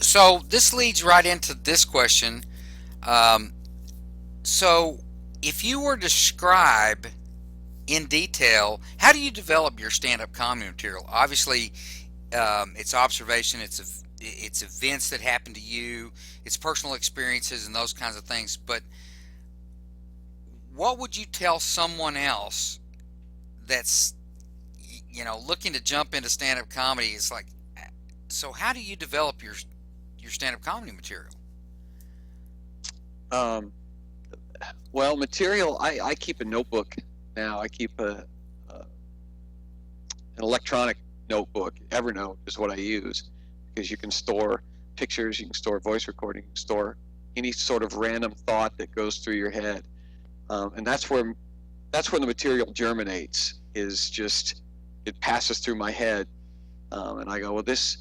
So this leads right into this question. Um, so if you were to describe in detail, how do you develop your stand-up comedy material? Obviously, it's observation, it's events that happen to you, it's personal experiences and those kinds of things. But what would you tell someone else that's looking to jump into stand-up comedy? It's like, so how do you develop your stand-up comedy material? Um, well, material, I keep a notebook now. I keep an electronic notebook. Evernote is what I use because you can store pictures, you can store voice recording, you can store any sort of random thought that goes through your head, and that's where the material germinates. Is just it passes through my head, and I go, well, this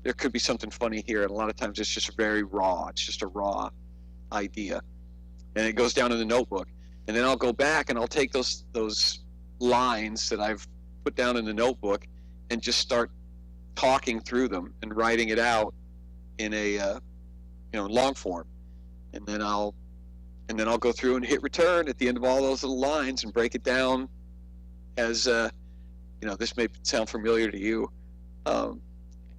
there could be something funny here. And a lot of times it's just very raw. It's just a raw idea, and it goes down in the notebook. And then I'll go back and I'll take those lines that I've put down in the notebook and just start talking through them and writing it out in a long form. And then I'll go through and hit return at the end of all those little lines and break it down as this may sound familiar to you, um,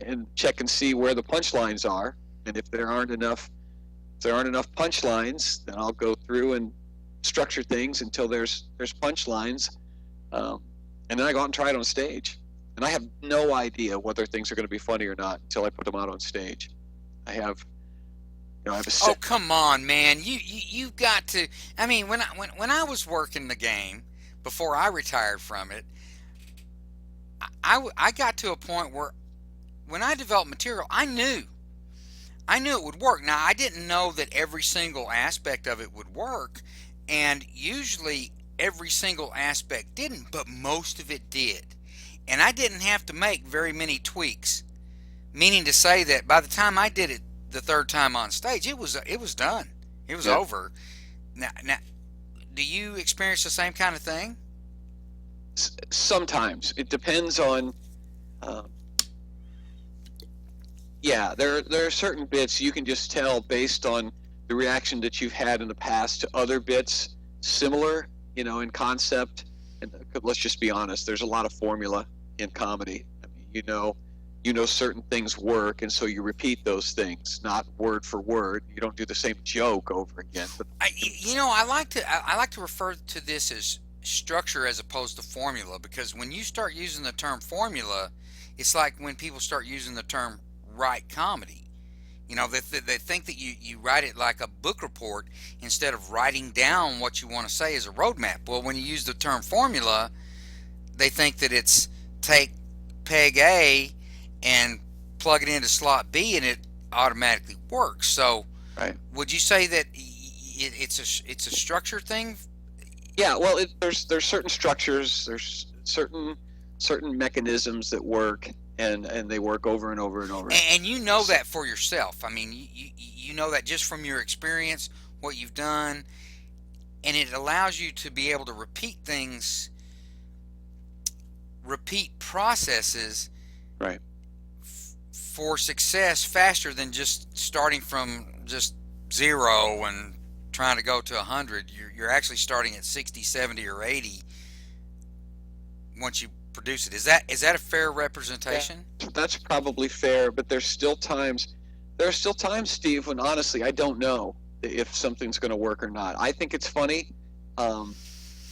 and check and see where the punchlines are. And if there aren't enough punchlines, then I'll go through and structure things until there's punchlines, um, and then I go out and try it on stage. And I have no idea whether things are going to be funny or not until I put them out on stage. I have I have a Oh, set. come on, man. You've got to. I mean, when I was working the game before I retired from it, I got to a point where when I developed material, I knew it would work. Now, I didn't know that every single aspect of it would work, and usually every single aspect didn't, but most of it did. And I didn't have to make very many tweaks, meaning to say that by the time I did it the third time on stage, it was done. It was Yeah. over. Now, do you experience the same kind of thing? Sometimes it depends on. Uh, yeah, there are certain bits you can just tell based on the reaction that you've had in the past to other bits similar, in concept. And let's just be honest, there's a lot of formula in comedy. I mean, certain things work, and so you repeat those things, not word for word. You don't do the same joke over again. But I like to refer to this as structure as opposed to formula, because when you start using the term formula, it's like when people start using the term write comedy. They think that you write it like a book report instead of writing down what you want to say as a roadmap. Well, when you use the term formula, they think that it's take peg A and plug it into slot B and it automatically works. So, right. would you say that it's a structure thing? Yeah, well, there's certain structures, there's certain mechanisms that work, and they work over and over and over. And you know that for yourself. I mean, you know that just from your experience, what you've done, and it allows you to be able to repeat processes Right. for success faster than just starting from just zero and trying to go to 100. You're actually starting at 60, 70, or 80 once you produce it. Is that a fair Yeah, representation? that's probably fair, but there are still times, Steve, when honestly I don't know if something's going to work or not. I think it's funny. Um,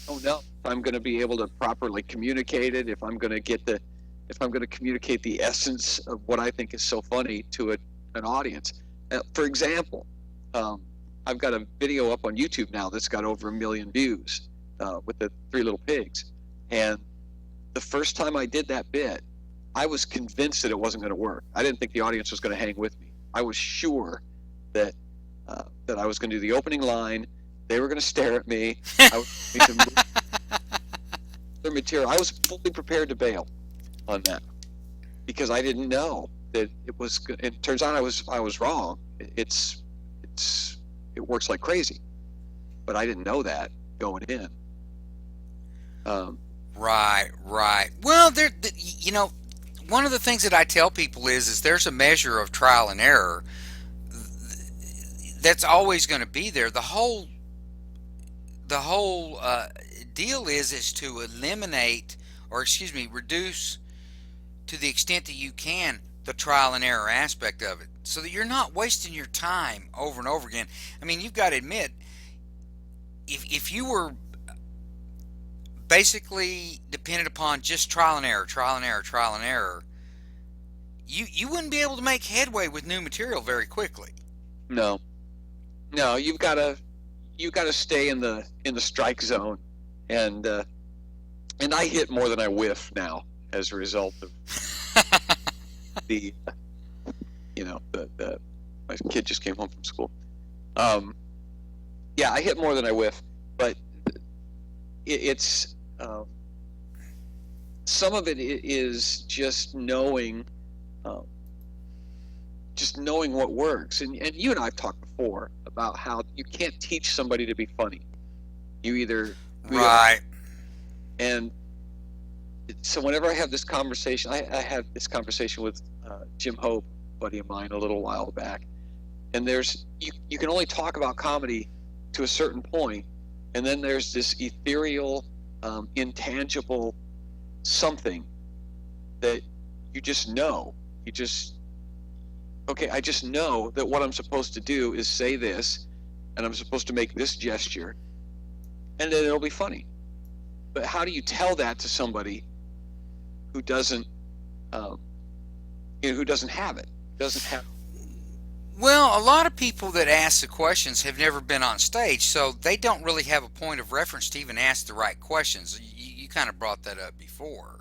I don't know if I'm going to be able to properly communicate it, if I'm going to communicate the essence of what I think is so funny to an audience. For example, um, I've got a video up on YouTube now that's got over 1 million views, with the Three Little Pigs, and the first time I did that bit, I was convinced that it wasn't going to work. I didn't think the audience was going to hang with me. I was sure that that I was going to do the opening line. They were going to stare at me. I was going to move their material. I was fully prepared to bail on that because I didn't know that it was. It turns out I was wrong. It works like crazy, but I didn't know that going in. Um, Right, right. Well, there, one of the things that I tell people is there's a measure of trial and error that's always going to be there. The whole deal is to eliminate, or excuse me, reduce to the extent that you can the trial and error aspect of it, so that you're not wasting your time over and over again. I mean, you've got to admit, if you were basically dependent upon just trial and error, trial and error, trial and error, you wouldn't be able to make headway with new material very quickly. No, no, you got to stay in the strike zone, and I hit more than I whiff now as a result of the my kid just came home from school. Yeah, I hit more than I whiff, but it's some of it is just knowing what works. And you and I have talked before about how you can't teach somebody to be funny. You either Right. and so whenever I have this conversation, I had this conversation with Jim Hope, a buddy of mine, a little while back. And you can only talk about comedy to a certain point, and then there's this ethereal, intangible something that you just know. Okay, I just know that what I'm supposed to do is say this, and I'm supposed to make this gesture, and then it'll be funny. But how do you tell that to somebody who doesn't, who doesn't have it? Well, a lot of people that ask the questions have never been on stage, so they don't really have a point of reference to even ask the right questions. You kind of brought that up before.